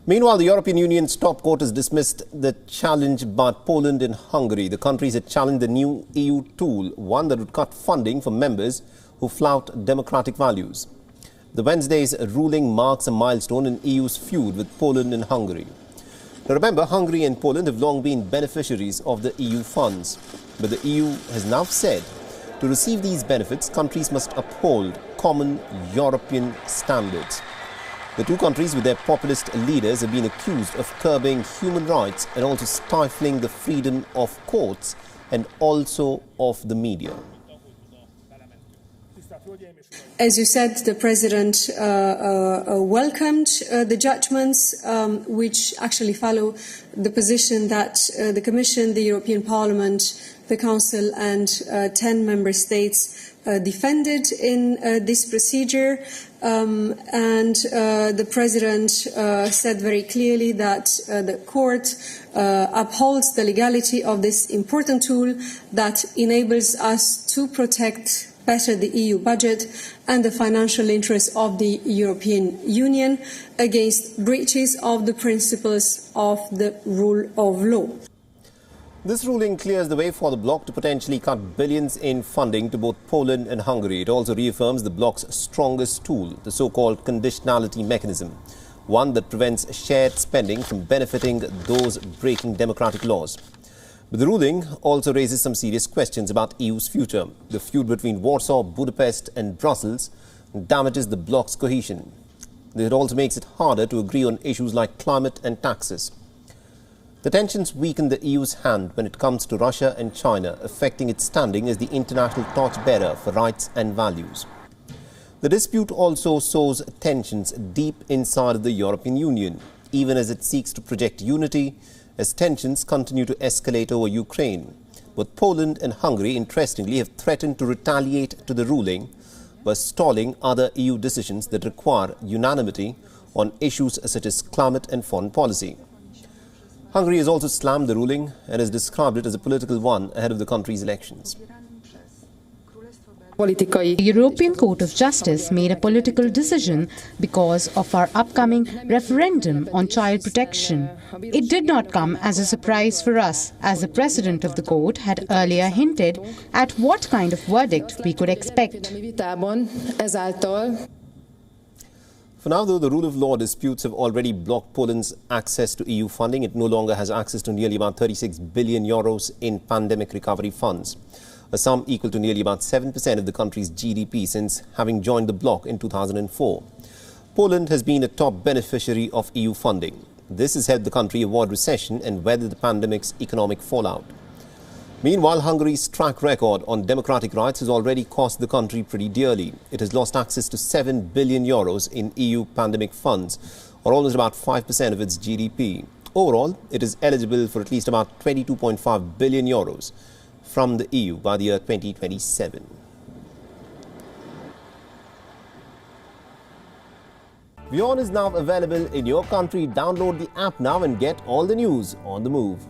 Meanwhile, the European Union's top court has dismissed the challenge by Poland and Hungary. The countries had challenged the new EU tool, one that would cut funding for members who flout democratic values. The Wednesday's ruling marks a milestone in EU's feud with Poland and Hungary. Now remember, Hungary and Poland have long been beneficiaries of the EU funds. But the EU has now said to receive these benefits, countries must uphold common European standards. The two countries with their populist leaders have been accused of curbing human rights and also stifling the freedom of courts and also of the media. As you said, the President welcomed the judgments, which actually follow the position that the Commission, the European Parliament, the Council and 10 Member States defended in this procedure. And the President said very clearly that the Court upholds the legality of this important tool that enables us to protect better the EU budget and the financial interests of the European Union against breaches of the principles of the rule of law. This ruling clears the way for the bloc to potentially cut billions in funding to both Poland and Hungary. It also reaffirms the bloc's strongest tool, the so-called conditionality mechanism, one that prevents shared spending from benefiting those breaking democratic laws. But the ruling also raises some serious questions about EU's future. The feud between Warsaw, Budapest and Brussels damages the bloc's cohesion. It also makes it harder to agree on issues like climate and taxes. The tensions weaken the EU's hand when it comes to Russia and China, affecting its standing as the international torchbearer for rights and values. The dispute also sows tensions deep inside of the European Union, even as it seeks to project unity, as tensions continue to escalate over Ukraine. Both Poland and Hungary, interestingly, have threatened to retaliate to the ruling by stalling other EU decisions that require unanimity on issues such as climate and foreign policy. Hungary has also slammed the ruling and has described it as a political one ahead of the country's elections. The European Court of Justice made a political decision because of our upcoming referendum on child protection. It did not come as a surprise for us, as the President of the Court had earlier hinted at what kind of verdict we could expect. For now, though, the rule of law disputes have already blocked Poland's access to EU funding. It no longer has access to nearly about 36 billion euros in pandemic recovery funds, a sum equal to nearly about 7% of the country's GDP since having joined the bloc in 2004. Poland has been a top beneficiary of EU funding. This has helped the country avoid recession and weather the pandemic's economic fallout. Meanwhile, Hungary's track record on democratic rights has already cost the country pretty dearly. It has lost access to 7 billion euros in EU pandemic funds, or almost about 5% of its GDP. Overall, it is eligible for at least about 22.5 billion euros from the EU by the year 2027. WION is now available in your country. Download the app now and get all the news on the move.